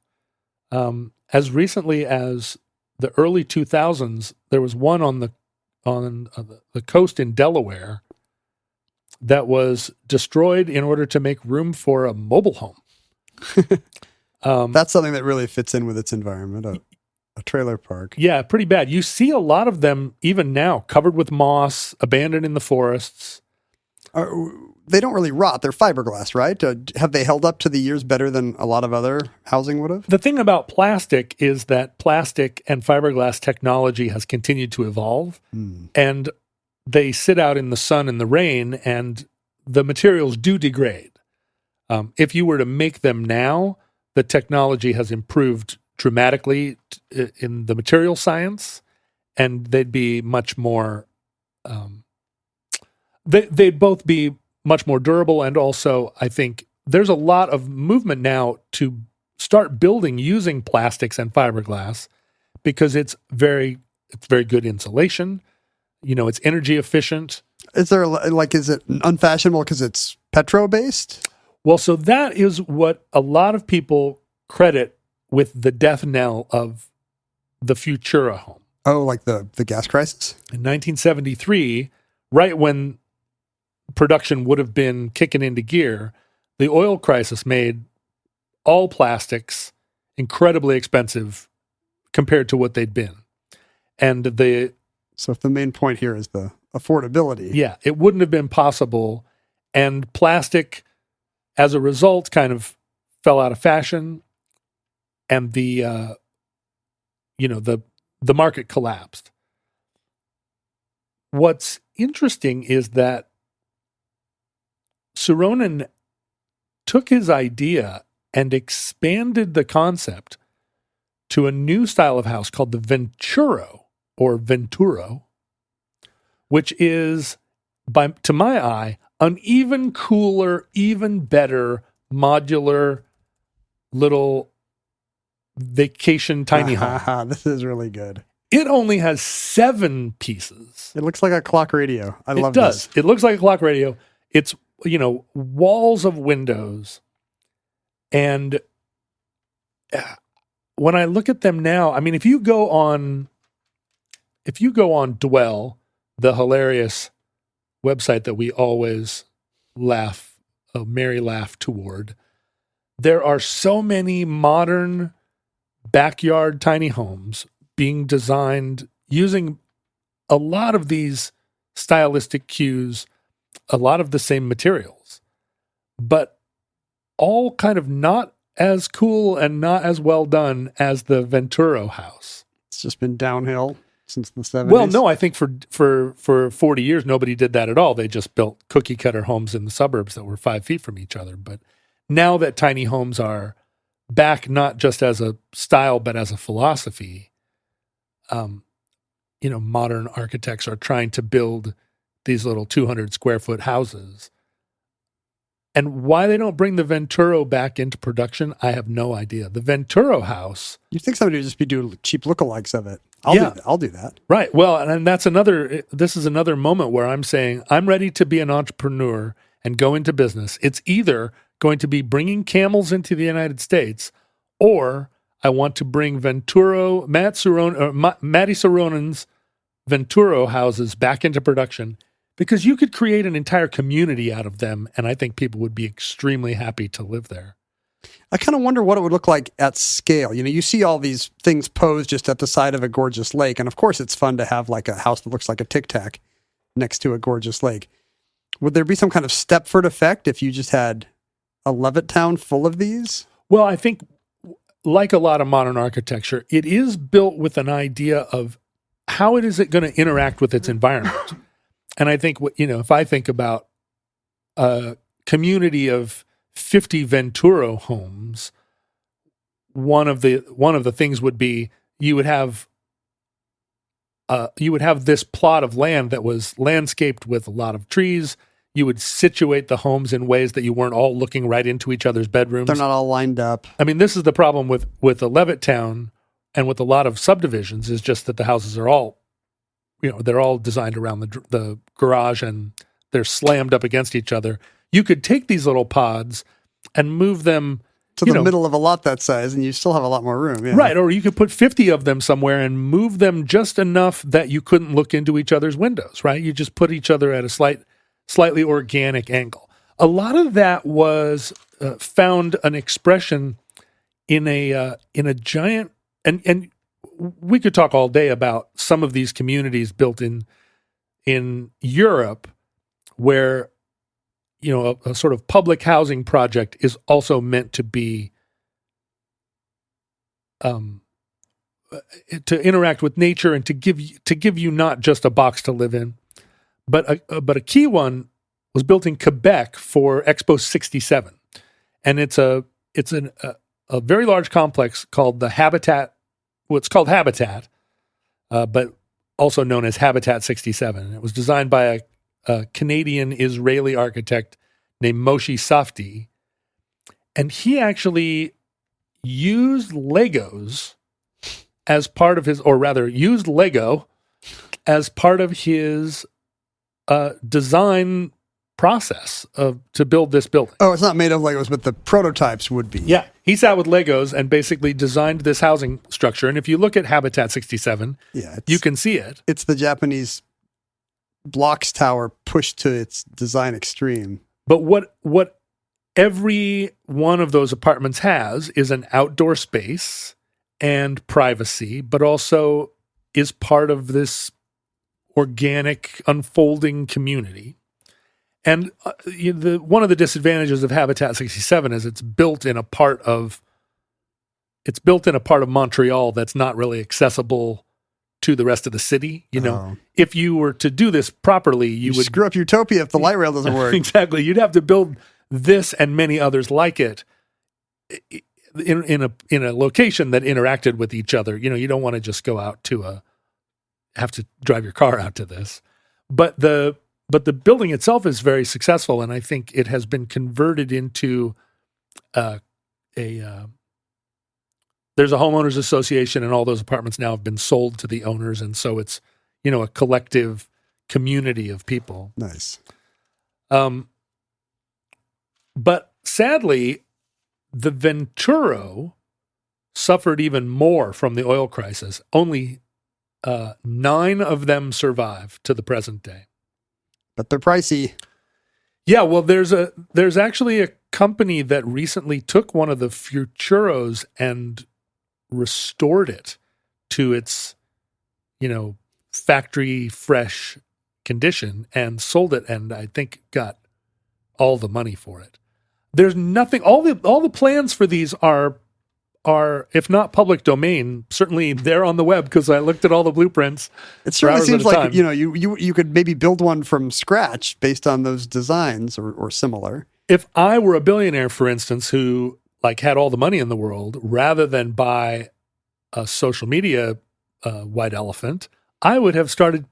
As recently as the early 2000s, there was one on the coast in Delaware that was destroyed in order to make room for a mobile home. That's something that really fits in with its environment, a trailer park. Yeah, pretty bad. You see a lot of them even now, covered with moss, abandoned in the forests. They don't really rot. They're fiberglass, right? Have they held up to the years better than a lot of other housing would have? The thing about plastic is that plastic and fiberglass technology has continued to evolve, and they sit out in the sun and the rain, and the materials do degrade. If you were to make them now, the technology has improved dramatically in the material science, and they'd be much more. They'd both be much more durable, and also I think there's a lot of movement now to start building using plastics and fiberglass because it's very good insulation. It's energy efficient. Is it unfashionable because it's petro based? Well, so that is what a lot of people credit with the death knell of the Futuro home. Oh, like the gas crisis? In 1973, right when production would have been kicking into gear, the oil crisis made all plastics incredibly expensive compared to what they'd been. And So if the main point here is the affordability. Yeah, it wouldn't have been possible. And plastic, as a result, kind of fell out of fashion. And the market collapsed. What's interesting is that Suronen took his idea and expanded the concept to a new style of house called the Venturo, which is, to my eye, an even cooler, even better modular little vacation tiny home. This is really good. It only has 7 pieces. It looks like a clock radio. I love It does. this. It looks like a clock radio. It's, walls of windows. And when I look at them now, I mean, if you go on Dwell, the hilarious website that we always merry laugh toward, there are so many modern backyard tiny homes being designed using a lot of these stylistic cues, a lot of the same materials, but all kind of not as cool and not as well done as the Venturo house. It's just been downhill since the 70s. Well, no, I think for 40 years, nobody did that at all. They just built cookie cutter homes in the suburbs that were 5 feet from each other. But now that tiny homes are back, not just as a style, but as a philosophy, modern architects are trying to build these little 200 square foot houses. And why they don't bring the Venturo back into production, I have no idea. The Venturo house. You'd think somebody would just be doing cheap lookalikes of it. I'll do that. Right. Well, and this is another moment where I'm saying I'm ready to be an entrepreneur and go into business. It's either going to be bringing camels into the United States, or I want to bring Matty Suronen's Venturo houses back into production, because you could create an entire community out of them, and I think people would be extremely happy to live there. I kind of wonder what it would look like at scale. You see all these things posed just at the side of a gorgeous lake, and of course it's fun to have like a house that looks like a Tic Tac next to a gorgeous lake. Would there be some kind of Stepford effect if you just had a Levittown full of these? Well, I think, like a lot of modern architecture, it is built with an idea of how is it going to interact with its environment. And I think, if I think about a community of 50 Venturo homes, one of the things would be you would have this plot of land that was landscaped with a lot of trees. You would situate the homes in ways that you weren't all looking right into each other's bedrooms. They're not all lined up. I mean, this is the problem with a Levittown and with a lot of subdivisions, is just that the houses are all, they're all designed around the garage, and they're slammed up against each other. You could take these little pods and move them to the middle of a lot that size, and you still have a lot more room. Yeah. Right. Or you could put 50 of them somewhere and move them just enough that you couldn't look into each other's windows, right? You just put each other at a slightly organic angle. A lot of that was found an expression in a giant, and we could talk all day about some of these communities built in Europe, where a sort of public housing project is also meant to be to interact with nature and to give you not just a box to live in, but a key one was built in Quebec for Expo 67, and it's a very large complex called the Habitat. Well, it's called Habitat, but also known as Habitat 67. It was designed by a Canadian-Israeli architect named Moshe Safdie, and he actually used Legos as part of his, or rather, used Lego as part of his design process to build this building. Oh, it's not made of Legos, but the prototypes would be. Yeah. He sat with Legos and basically designed this housing structure. And if you look at Habitat 67, you can see it. It's the Japanese blocks tower pushed to its design extreme. But what every one of those apartments has is an outdoor space and privacy, but also is part of this organic unfolding community. And one of the disadvantages of Habitat 67 is it's built in a part of Montreal that's not really accessible to the rest of the city. If you were to do this properly, you would screw up Utopia if the light rail doesn't work. Exactly. You'd have to build this and many others like it in a location that interacted with each other. You don't want to just go out to have to drive your car out to this. But the building itself is very successful, and I think it has been converted into there's a homeowners association, and all those apartments now have been sold to the owners, and so it's a collective community of people. Nice. But sadly, the Futuro suffered even more from the oil crisis. Only 9 of them survive to the present day. But they're pricey. Yeah, well, there's actually a company that recently took one of the Futuros and restored it to its, factory fresh condition and sold it, and I think got all the money for it. There's nothing. All the plans for these are if not public domain, certainly they're on the web because I looked at all the blueprints. It certainly seems like you could maybe build one from scratch based on those designs or similar. If I were a billionaire, for instance, who had all the money in the world, rather than buy a social media white elephant, I would have started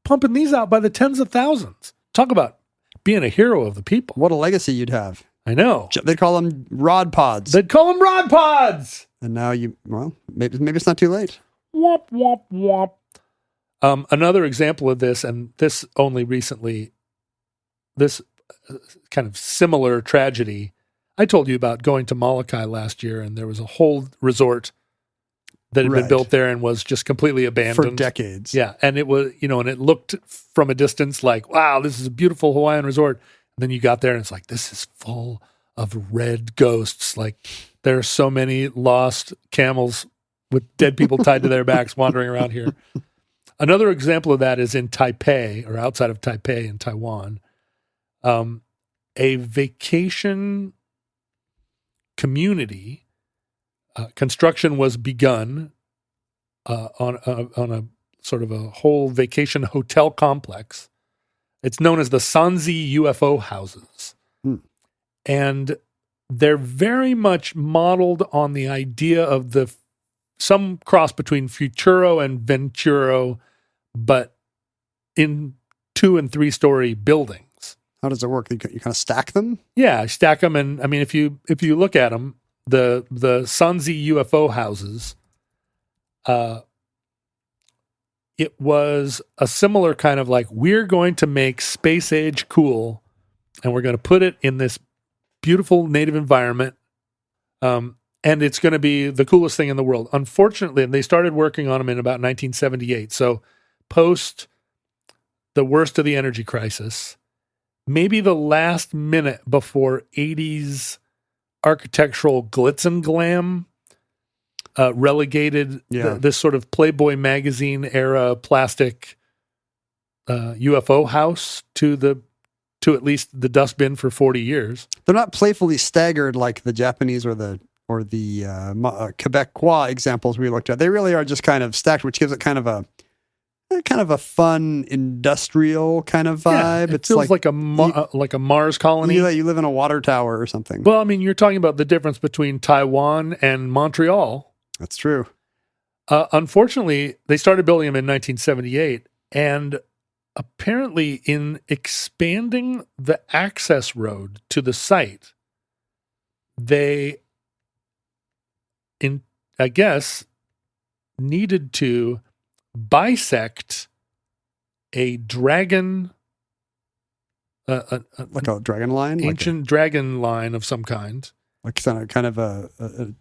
pumping these out by the tens of thousands. Talk about being a hero of the people. What a legacy you'd have. I know. They'd call them rod pods. They'd call them rod pods. And now maybe it's not too late. Womp, womp, womp. Another example of this, and this only recently, this kind of similar tragedy. I told you about going to Molokai last year, and there was a whole resort that had been built there and was just completely abandoned. For decades. Yeah. And it was, and it looked from a distance like, wow, this is a beautiful Hawaiian resort. And then you got there and it's like, this is full of red ghosts. There are so many lost camels with dead people tied to their backs wandering around here. Another example of that is in Taipei, or outside of Taipei in Taiwan. A vacation community construction was begun on a sort of a whole vacation hotel complex. It's known as the Sanzi UFO houses. And they're very much modeled on the idea of some cross between Futuro and Venturo, but in 2- and 3-story buildings. How does it work? You kind of stack them? Yeah, stack them. And I mean, if you look at them, the Sanzi UFO houses, it was a similar kind of we're going to make space age cool, and we're going to put it in this beautiful native environment, and it's going to be the coolest thing in the world. Unfortunately, and they started working on them in about 1978, so post the worst of the energy crisis, maybe the last minute before 80s architectural glitz and glam relegated this sort of Playboy magazine era plastic UFO house to at least the dustbin for 40 years. They're not playfully staggered like the Japanese or the Quebecois examples we looked at. They really are just kind of stacked, which gives it kind of a fun industrial kind of vibe. Yeah, it feels like a Mars colony. You live in a water tower or something. Well, I mean, you're talking about the difference between Taiwan and Montreal. That's true. Unfortunately, they started building them in 1978, and apparently in expanding the access road to the site, they, I guess, needed to bisect a dragon, like a dragon line, ancient dragon line of some kind, Like kind of an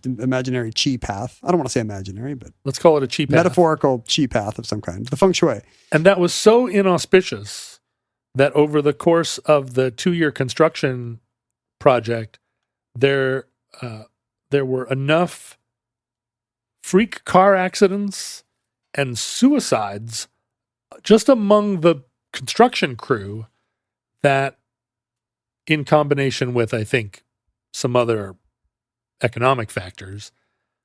imaginary chi path. I don't want to say imaginary, but Let's call it a chi path. metaphorical chi path of some kind. The feng shui. And that was so inauspicious that over the course of the 2-year construction project, there were enough freak car accidents and suicides just among the construction crew that, in combination with, I think, some other economic factors,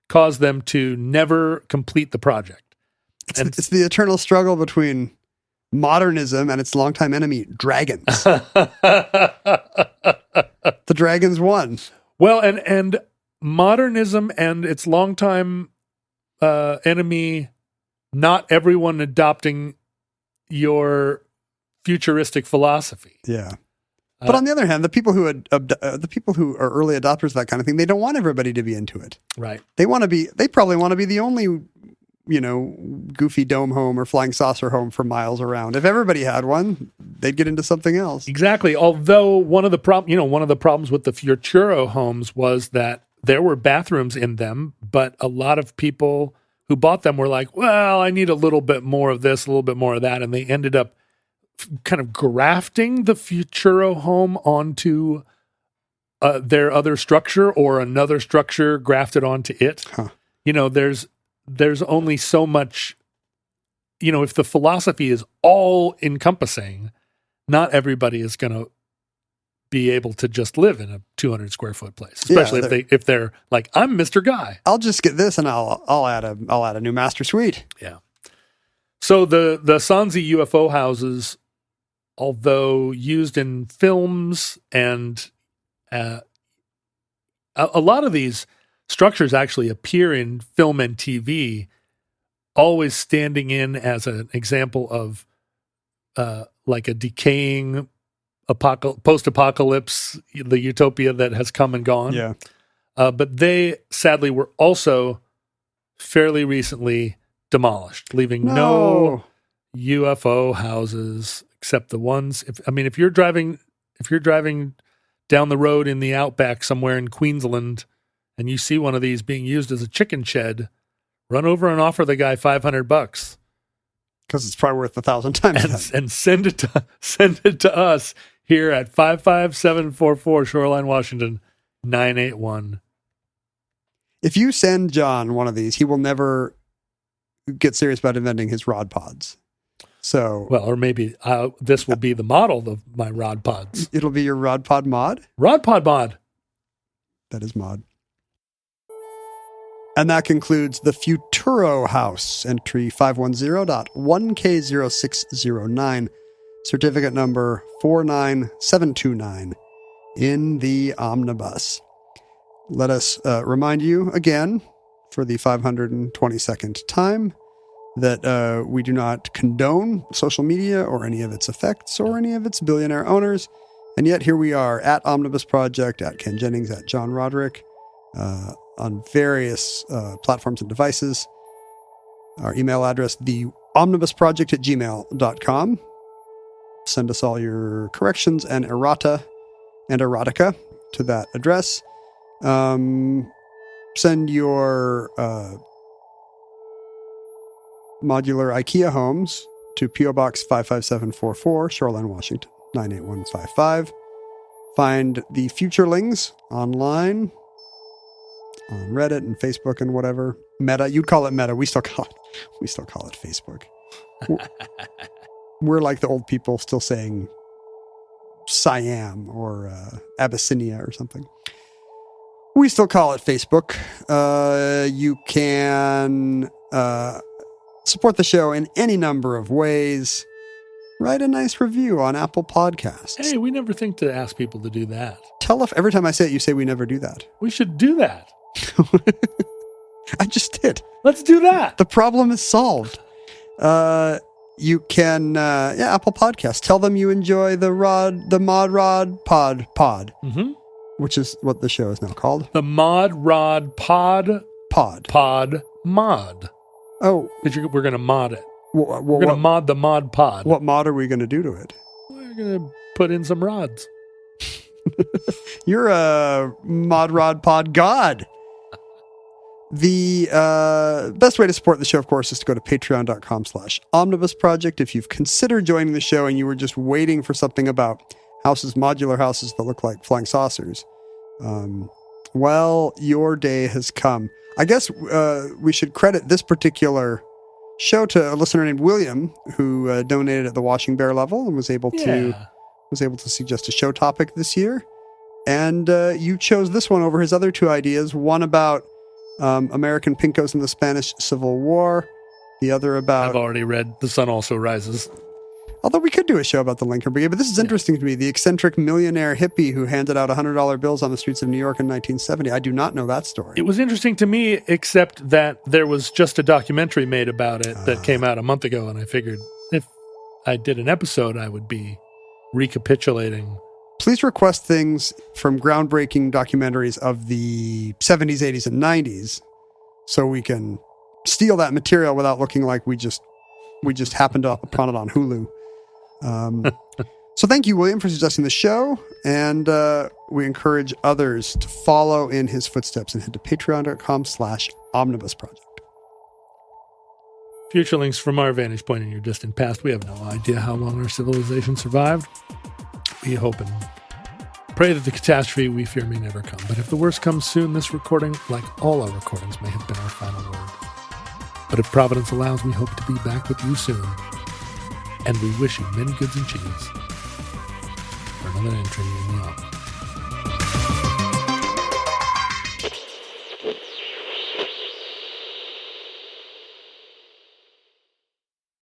caused them to never complete the project. It's the eternal struggle between modernism and its longtime enemy, dragons. The dragons won. Well, and modernism and its longtime enemy, not everyone adopting your futuristic philosophy. Yeah. But on the other hand, the people who are early adopters of that kind of thing, they don't want everybody to be into it. Right. They probably want to be the only, goofy dome home or flying saucer home for miles around. If everybody had one, they'd get into something else. Exactly. Although one of the problems with the Futuro homes was that there were bathrooms in them, but a lot of people who bought them were like, well, I need a little bit more of this, a little bit more of that. And they ended up kind of grafting the Futuro home onto their other structure, or another structure grafted onto it. Huh. There's only so much, if the philosophy is all encompassing, not everybody is going to be able to just live in a 200 square foot place, especially if they're like, I'm Mr. Guy. I'll just get this and I'll add a new master suite. Yeah. So the Sanzi UFO houses, although used in films and a lot of these structures actually appear in film and TV, always standing in as an example of like a decaying post-apocalypse, the utopia that has come and gone. Yeah. But they sadly were also fairly recently demolished, leaving no UFO houses except the ones. If you're driving down the road in the outback somewhere in Queensland and you see one of these being used as a chicken shed, run over and offer the guy $500 because it's probably worth 1,000 times. And send it to us here at 55744 Shoreline, Washington 981. If you send John one of these, he will never get serious about inventing his rod pods. So, well, or maybe this will be the model of my rod pods. It'll be your rod pod mod? Rod pod mod. That is mod. And that concludes the Futuro House, entry 510.1K0609, certificate number 49729 in the omnibus. Let us remind you again, for the 522nd time, that we do not condone social media or any of its effects or any of its billionaire owners. And yet here we are at Omnibus Project, at Ken Jennings, at John Roderick, on various platforms and devices. Our email address, theomnibusproject@gmail.com. Send us all your corrections and errata and erotica to that address. Send your modular IKEA homes to P.O. Box 55744, Shoreline, Washington 98155. Find the Futurelings online on Reddit and Facebook and whatever. Meta, you'd call it Meta. We still call it Facebook. We're like the old people still saying Siam or Abyssinia or something. We still call it Facebook. You can support the show in any number of ways. Write a nice review on Apple Podcasts. Hey, we never think to ask people to do that. Every time I say it, you say we never do that. We should do that. I just did. Let's do that. The problem is solved. You can, Apple Podcasts. Tell them you enjoy the Mod Rod Pod, mm-hmm. which is what the show is now called. The Mod Rod Pod Mod. Oh, we're going to mod it. We're going to mod the Mod Pod. What mod are we going to do to it? We're going to put in some rods. You're a Mod Rod Pod god. The best way to support the show, of course, is to go to patreon.com/omnibusproject. If you've considered joining the show and you were just waiting for something about houses, modular houses that look like flying saucers, well, your day has come. I guess we should credit this particular show to a listener named William, who donated at the Washing Bear level and was able to suggest a show topic this year. And you chose this one over his other two ideas. One about American Pinkos in the Spanish Civil War. The other about... I've already read The Sun Also Rises. Although we could do a show about the Lincoln Brigade, but this is interesting to me. The eccentric millionaire hippie who handed out $100 bills on the streets of New York in 1970. I do not know that story. It was interesting to me, except that there was just a documentary made about it that came out a month ago, and I figured if I did an episode, I would be recapitulating. Please request things from groundbreaking documentaries of the 70s, 80s, and 90s so we can steal that material without looking like we just happened upon it on Hulu. So thank you, William, for suggesting the show, and we encourage others to follow in his footsteps and head to patreon.com/omnibusproject. Future links from our vantage point in your distant past. We have no idea how long our civilization survived. We hope and pray that the catastrophe we fear may never come. But if the worst comes soon, this recording, like all our recordings, may have been our final word. But if Providence allows, we hope to be back with you soon. And we wish you many goods and cheese for another entry in the